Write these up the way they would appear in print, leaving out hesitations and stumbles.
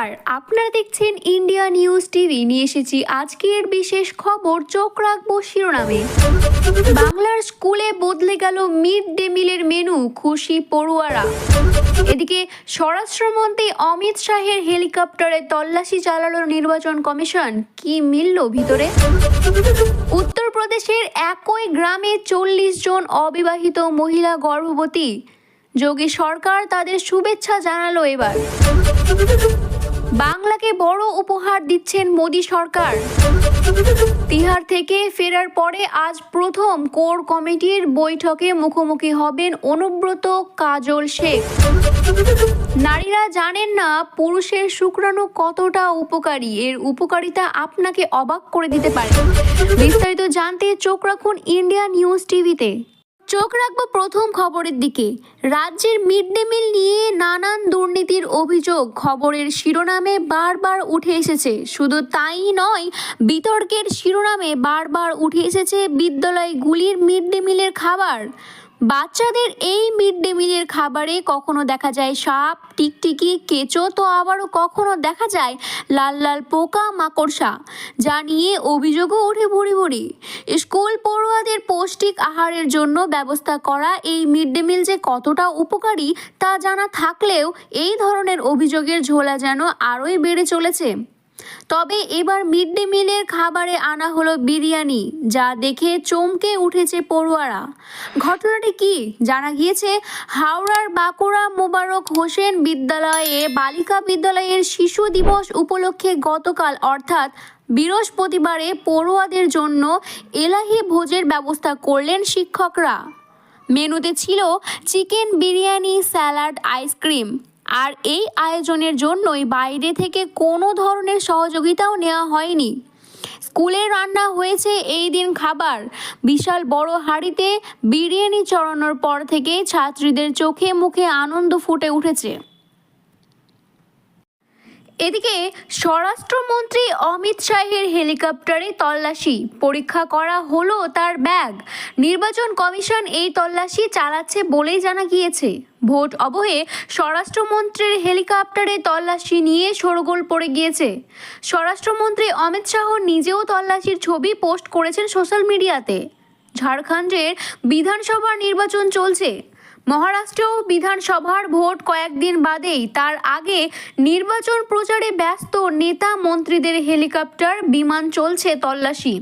নমস্কার, আপনারা দেখছেন ইন্ডিয়া নিউজ টিভি। নিয়ে এসেছি আজকের বিশেষ খবর। চোখ রাখবো শিরোনামে। বাংলার স্কুলে বদলে গেল মিড ডে মিলের মেনু, খুশি পড়ুয়ারা। এদিকে স্বরাষ্ট্রমন্ত্রী অমিত শাহের হেলিকপ্টারে তল্লাশি চালালো নির্বাচন কমিশন, কি মিলল ভিতরে? উত্তরপ্রদেশের একই গ্রামে 40 জন অবিবাহিত মহিলা গর্ভবতী। যোগী সরকার তাদের শুভেচ্ছা জানালো। এবার বাংলাকে বড় উপহার দিচ্ছেন মোদি সরকার। তিহার থেকে ফেরার পরে আজ প্রথম কোর কমিটির বৈঠকে মুখোমুখি হবেন অনুব্রত কাজল শেখ। নারীরা জানেন না পুরুষের শুক্রাণু কতটা উপকারী, এর উপকারিতা আপনাকে অবাক করে দিতে পারে। বিস্তারিত জানতে চোখ রাখুন ইন্ডিয়া নিউজ টিভিতে। চোখ রাখবো প্রথম খবরের দিকে। রাজ্যের মিড ডে মিল নিয়ে নানান দুর্নীতির অভিযোগ খবরের শিরোনামে বারবার উঠে এসেছে। শুধু তাই নয়, বিতর্কের শিরোনামে বারবার উঠে এসেছে বিদ্যালয়গুলির মিড ডে মিলের খাবার। বাচ্চাদের এই মিড ডে মিলের খাবারে কখনো দেখা যায় সাপ, টিকটিকি, কেঁচো, তো আবারও কখনো দেখা যায় লাল লাল পোকা মাকড়সা, যা নিয়ে অভিযোগও ওঠে ভুরি ভুরি। স্কুল পড়ুয়াদের পৌষ্টিক আহারের জন্য ব্যবস্থা করা এই মিড ডে মিল যে কতটা উপকারী তা জানা থাকলেও এই ধরনের অভিযোগের ঝোলা যেন আরোই বেড়ে চলেছে। তবে এবার মিড ডে মিলের খাবারে আনা হলো বিরিয়ানি, যা দেখে চমকে উঠেছে পড়ুয়ারা। ঘটনাটি কি জানা গিয়েছে, হাওড়ার বাঁকুড়া মোবারক হোসেন বিদ্যালয়ে বালিকা বিদ্যালয়ের শিশু দিবস উপলক্ষে গতকাল অর্থাৎ বৃহস্পতিবারে পড়ুয়াদের জন্য এলাহি ভোজের ব্যবস্থা করলেন শিক্ষকরা। মেনুতে ছিল চিকেন বিরিয়ানি, স্যালাড, আইসক্রিম। আর এই আয়োজনের জন্যই বাইরে থেকে কোনো ধরনের সহযোগিতাও নেওয়া হয়নি। স্কুলে রান্না হয়েছে এই দিন খাবার। বিশাল বড় হাঁড়িতে বিরিয়ানি চড়ানোর পর থেকে ছাত্রীদের চোখে মুখে আনন্দ ফুটে উঠেছে। এদিকে স্বরাষ্ট্রমন্ত্রী অমিত শাহের হেলিকপ্টারে তল্লাশি, পরীক্ষা করা হলো তার ব্যাগ। নির্বাচন কমিশন এই তল্লাশি চালাচ্ছে বলেই জানা গিয়েছে। ভোট অবহে স্বরাষ্ট্রমন্ত্রীর হেলিকপ্টারে তল্লাশি নিয়ে শোরগোল পড়ে গিয়েছে। স্বরাষ্ট্রমন্ত্রী অমিত শাহ নিজেও তল্লাশির ছবি পোস্ট করেছেন সোশ্যাল মিডিয়াতে। ঝাড়খণ্ডের বিধানসভার নির্বাচন চলছে। মহারাষ্ট্রেও বিধানসভার ভোট কয়েকদিন বাদেই। তার আগে নির্বাচন প্রচারে ব্যস্ত নেতা মন্ত্রীদের হেলিকপ্টার, বিমান চলছে তল্লাশি।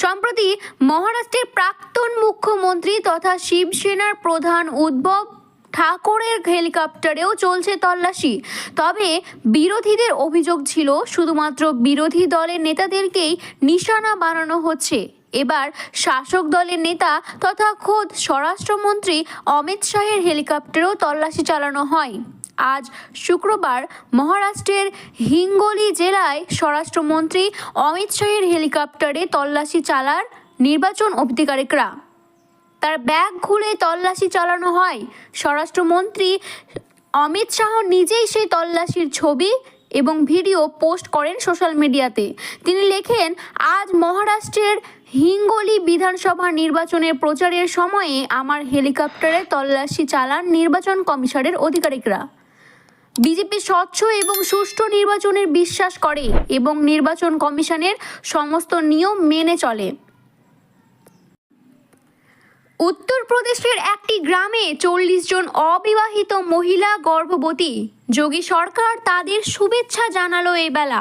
সম্প্রতি মহারাষ্ট্রের প্রাক্তন মুখ্যমন্ত্রী তথা শিবসেনার প্রধান উদ্ধব ঠাকরের হেলিকপ্টারেও চলছে তল্লাশি। তবে বিরোধীদের অভিযোগ ছিল শুধুমাত্র বিরোধী দলের নেতাদেরকেই নিশানা বানানো হচ্ছে। এবার শাসক দলের নেতা তথা খোদ স্বরাষ্ট্রমন্ত্রী অমিত শাহের হেলিকপ্টারেও তল্লাশি চালানো হয়। আজ শুক্রবার মহারাষ্ট্রের হিঙ্গোলি জেলায় স্বরাষ্ট্রমন্ত্রী অমিত শাহের হেলিকপ্টারে তল্লাশি চালার নির্বাচন আধিকারিকরা। তার ব্যাগ খুলে তল্লাশি চালানো হয়। স্বরাষ্ট্রমন্ত্রী অমিত শাহ নিজেই সেই তল্লাশির ছবি এবং ভিডিও পোস্ট করেন সোশ্যাল মিডিয়াতে। তিনি লেখেন, আজ মহারাষ্ট্রের হিঙ্গোলি বিধানসভা নির্বাচনের প্রচারের সময়ে আমার হেলিকপ্টারে তল্লাশি চালান নির্বাচন কমিশনের আধিকারিকরা। বিজেপি স্বচ্ছ এবং সুষ্ঠু নির্বাচনের বিশ্বাস করে এবং নির্বাচন কমিশনের সমস্ত নিয়ম মেনে চলে। উত্তরপ্রদেশের একটি গ্রামে 40 জন অবিবাহিত মহিলা গর্ভবতী। যোগী সরকার তাদের শুভেচ্ছা জানালো। এই বেলা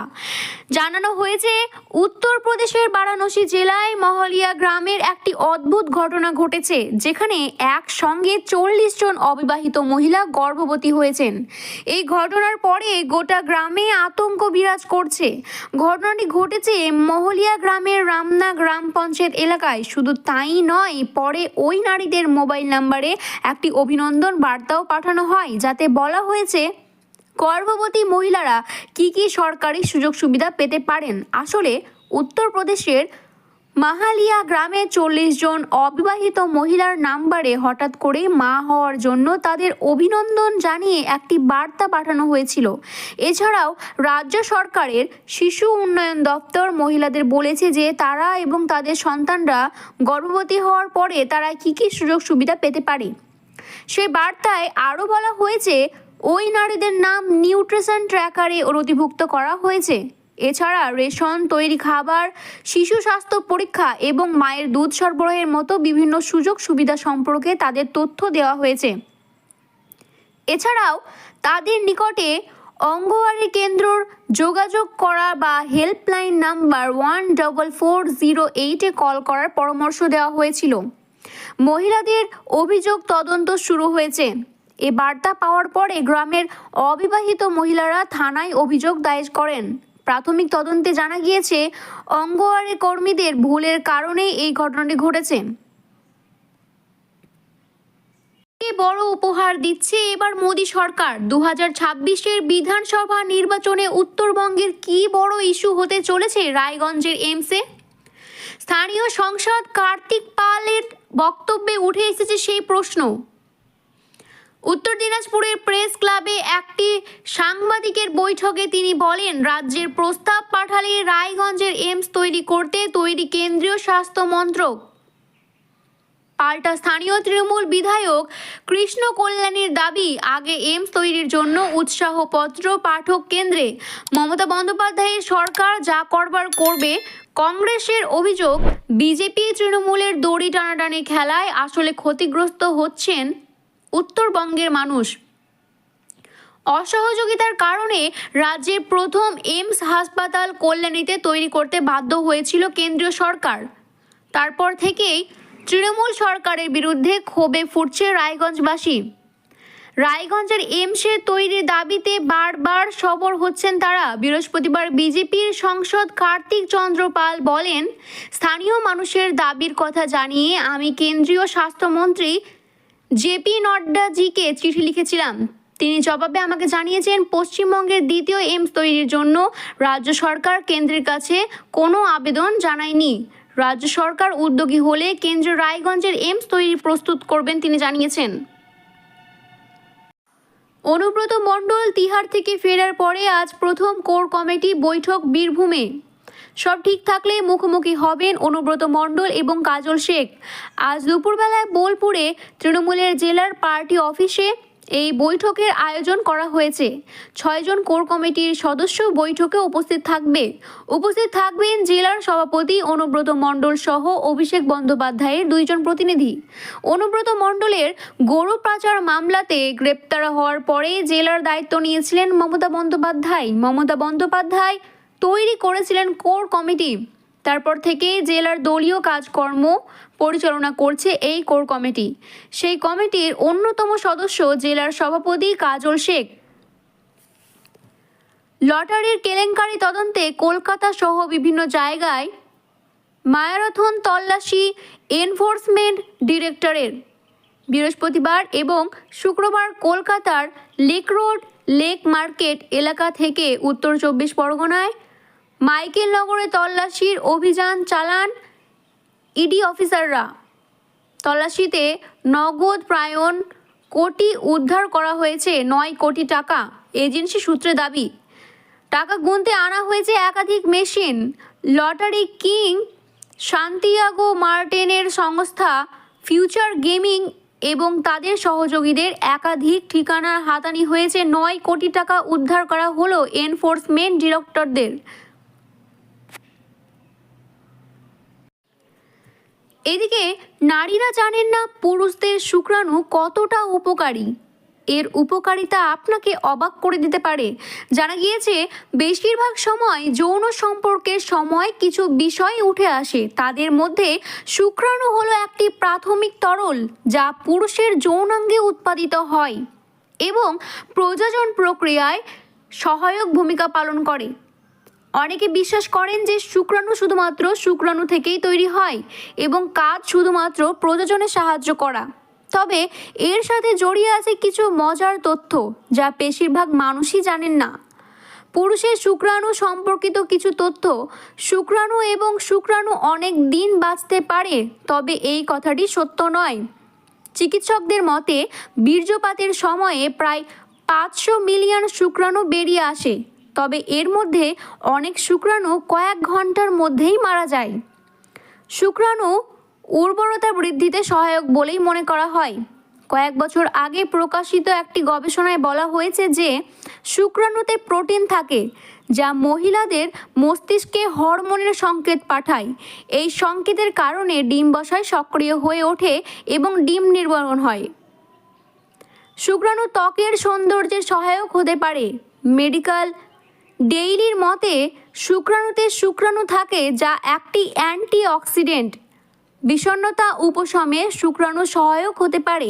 জানানো হয়েছে, উত্তরপ্রদেশের বারাণসী জেলায় মহলিয়া গ্রামের একটি অদ্ভুত ঘটনা ঘটেছে, যেখানে একসঙ্গে 40 জন অবিবাহিত মহিলা গর্ভবতী হয়েছেন। এই ঘটনার পরে গোটা গ্রামে আতঙ্ক বিরাজ করছে। ঘটনাটি ঘটেছে মহলিয়া গ্রামের রামনা গ্রাম পঞ্চায়েত এলাকায়। শুধু তাই নয়, পরে ওই নারীদের মোবাইল নাম্বারে একটি অভিনন্দন বার্তাও পাঠানো হয়, যাতে বলা হয়েছে গর্ভবতী মহিলারা কি কি সরকারি সুযোগ সুবিধা পেতে পারেন। আসলে উত্তরপ্রদেশের মাহালিয়া গ্রামে 40 জন অবিবাহিত মহিলার নাম্বারে হঠাৎ করে মা হওয়ার জন্য তাদের অভিনন্দন জানিয়ে একটি বার্তা পাঠানো হয়েছিল। এছাড়াও রাজ্য সরকারের শিশু উন্নয়ন দপ্তর মহিলাদের বলেছে যে তারা এবং তাদের সন্তানরা গর্ভবতী হওয়ার পরে তারা কি কি সুযোগ সুবিধা পেতে পারে। সেই বার্তায় আরও বলা হয়েছে, ওই নারীদের নাম নিউট্রিশন ট্র্যাকারে নথিভুক্ত করা হয়েছে। এছাড়া রেশন, তৈরি খাবার, শিশু স্বাস্থ্য পরীক্ষা এবং মায়ের দুধ সরবরাহের মতো বিভিন্ন সুযোগ সুবিধা সম্পর্কে তাদের তথ্য দেওয়া হয়েছে। এছাড়াও তাদের নিকটে অঙ্গনওয়াড়ি কেন্দ্রর যোগাযোগ করা বা হেল্পলাইন নাম্বার 14408-এ কল করার পরামর্শ দেওয়া হয়েছিল। মহিলাদের অভিযোগ তদন্ত শুরু হয়েছে। এ বার্তা পাওয়ার পরে গ্রামের অবিবাহিত মহিলারা থানায় অভিযোগ দায়ের করেন। প্রাথমিক তদন্তে জানা গিয়েছে অঙ্গনওয়াড়ি কর্মীদের ভুলের কারণেই এই ঘটনাটি ঘটেছে। বড় উপহার দিচ্ছে এবার মোদী সরকার। 2026-এর বিধানসভা নির্বাচনে উত্তরবঙ্গের কি বড় ইস্যু হতে চলেছে রায়গঞ্জের এমসে? স্থানীয় সাংসদ কার্তিক পালের বক্তব্যে উঠে এসেছে সেই প্রশ্ন। উত্তর দিনাজপুরের প্রেস ক্লাবে একটি সাংবাদিকের বৈঠকে তিনি বলেন, রাজ্যের প্রস্তাব পাঠালে রায়গঞ্জের এমস তৈরি করতে তৈরি কেন্দ্রীয় স্বাস্থ্য মন্ত্রক। পাল্টা স্থানীয় তৃণমূল বিধায়ক কৃষ্ণ কল্যাণীর দাবি, আগে এমস তৈরির জন্য উৎসাহপত্র পাঠক কেন্দ্রে। মমতা বন্দ্যোপাধ্যায়ের সরকার যা করবার করবে। কংগ্রেসের অভিযোগ, বিজেপি তৃণমূলের দড়ি টানাটানি খেলায় আসলে ক্ষতিগ্রস্ত হচ্ছেন উত্তরবঙ্গের মানুষ। অসহযোগিতার কারণে রাজ্যের প্রথম এমস হাসপাতাল কল্যাণীতে তৈরি করতে বাধ্য হয়েছিল কেন্দ্রীয় সরকার। তারপর থেকেই তৃণমূল সরকারের বিরুদ্ধে ক্ষোভে ফুটছে রায়গঞ্জবাসী। রায়গঞ্জের এমসের তৈরির দাবিতে বারবার সরব হচ্ছেন তারা। বৃহস্পতিবার বিজেপির সাংসদ কার্তিক চন্দ্র পাল বলেন, স্থানীয় মানুষের দাবির কথা জানিয়ে আমি কেন্দ্রীয় স্বাস্থ্যমন্ত্রী জেপি নড্ডাজিকে চিঠি লিখেছিলাম। তিনি জবাবে আমাকে জানিয়েছেন, পশ্চিমবঙ্গের দ্বিতীয় এমস তৈরির জন্য রাজ্য সরকার কেন্দ্রের কাছে কোনো আবেদন জানায়নি। রাজ্য সরকার উদ্যোগী হলে কেন্দ্র রায়গঞ্জের এমস তৈরি প্রস্তুত করবেন তিনি জানিয়েছেন। অনুব্রত মণ্ডল তিহার থেকে ফেরার পরে আজ প্রথম কোর কমিটি বৈঠক বীরভূমে। সব ঠিক থাকলে মুখোমুখি হবেন অনুব্রত মণ্ডল এবং কাজল শেখ। আজ দুপুরবেলায় বোলপুরে তৃণমূলের জেলার পার্টি অফিসে এই বৈঠকের আয়োজন করা হয়েছে। 6 জন কোর কমিটির সদস্য বৈঠকে উপস্থিত থাকবেন জেলার সভাপতি অনুব্রত মণ্ডল সহ অভিষেক বন্দ্যোপাধ্যায়ের 2 জন প্রতিনিধি। অনুব্রত মণ্ডলের গরু পাচার মামলাতে গ্রেপ্তার হওয়ার পরে জেলার দায়িত্ব নিয়েছিলেন মমতা বন্দ্যোপাধ্যায় তৈরি করেছিলেন কোর কমিটি। তারপর থেকে জেলার দলীয় কাজকর্ম পরিচালনা করছে এই কোর কমিটি। সেই কমিটির অন্যতম সদস্য জেলার সভাপতি কাজল শেখ। লটারির কেলেঙ্কারি তদন্তে কলকাতা সহ বিভিন্ন জায়গায় মায়ারথন তল্লাশি এনফোর্সমেন্ট ডিরেক্টরের। বৃহস্পতিবার এবং শুক্রবার কলকাতার লেক রোড লেক মার্কেট এলাকা থেকে উত্তর 24 পরগনায় মাইকেলনগরে তল্লাশির অভিযান চালান ইডি অফিসাররা। তল্লাশিতে নগদ প্রায় কোটি উদ্ধার করা হয়েছে, 9 কোটি টাকা। এজেন্সি সূত্রে দাবি, টাকা গুনতে আনা হয়েছে একাধিক মেশিন। লটারি কিং সান্তিয়াগো মার্টিনের সংস্থা ফিউচার গেমিং এবং তাদের সহযোগীদের একাধিক ঠিকানার হাতানি হয়েছে। 9 কোটি টাকা উদ্ধার করা হলো এনফোর্সমেন্ট ডিরেক্টরদের। এদিকে নারীরা জানেন না পুরুষদের শুক্রাণু কতটা উপকারী। এর উপকারিতা আপনাকে অবাক করে দিতে পারে। জানা গিয়েছে বেশিরভাগ সময় যৌন সম্পর্কের সময় কিছু বিষয় উঠে আসে। তাদের মধ্যে শুক্রাণু হলো একটি প্রাথমিক তরল যা পুরুষের যৌনাঙ্গে উৎপাদিত হয় এবং প্রজনন প্রক্রিয়ায় সহায়ক ভূমিকা পালন করে। অনেকে বিশ্বাস করেন যে শুক্রাণু শুধুমাত্র শুক্রাণু থেকেই তৈরি হয় এবং কাজ শুধুমাত্র প্রজননে সাহায্য করা। তবে এর সাথে জড়িয়ে আছে কিছু মজার তথ্য যা বেশিরভাগ মানুষই জানেন না। পুরুষের শুক্রাণু সম্পর্কিত কিছু তথ্য, শুক্রাণু এবং শুক্রাণু অনেক দিন বাঁচতে পারে, তবে এই কথাটি সত্য নয়। চিকিৎসকদের মতে বীর্যপাতের সময়ে প্রায় 500 মিলিয়ন শুক্রাণু বেরিয়ে আসে, তবে এর মধ্যে অনেক শুক্রাণু কয়েক ঘন্টার মধ্যেই মারা যায়। শুক্রাণু উর্বরতা বৃদ্ধিতে সহায়ক বলেই মনে করা হয়। কয়েক বছর আগে প্রকাশিত একটি গবেষণায় বলা হয়েছে যে শুক্রাণুতে প্রোটিন থাকে যা মহিলাদের মস্তিষ্কে হরমোনের সংকেত পাঠায়। এই সংকেতের কারণে ডিম্বাশয় সক্রিয় হয়ে ওঠে এবং ডিম নির্গমন হয়। শুক্রাণু ত্বকের সৌন্দর্যের সহায়ক হতে পারে। মেডিকেল ডেইলির মতে শুক্রাণুতে শুক্রাণু থাকে যা একটি অ্যান্টিঅক্সিডেন্ট। বিষণ্ণতা উপশমে শুক্রাণু সহায়ক হতে পারে।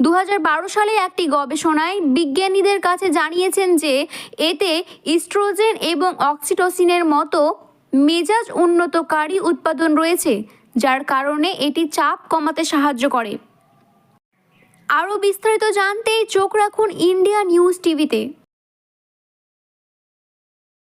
2012 সালে একটি গবেষণায় বিজ্ঞানীদের কাছে জানিয়েছেন যে এতে ইস্ট্রোজেন এবং অক্সিটোসিনের মতো মেজাজ উন্নতকারী উৎপাদন রয়েছে, যার কারণে এটি চাপ কমাতে সাহায্য করে। আরও বিস্তারিত জানতে চোখ রাখুন ইন্ডিয়া নিউজ টিভিতে।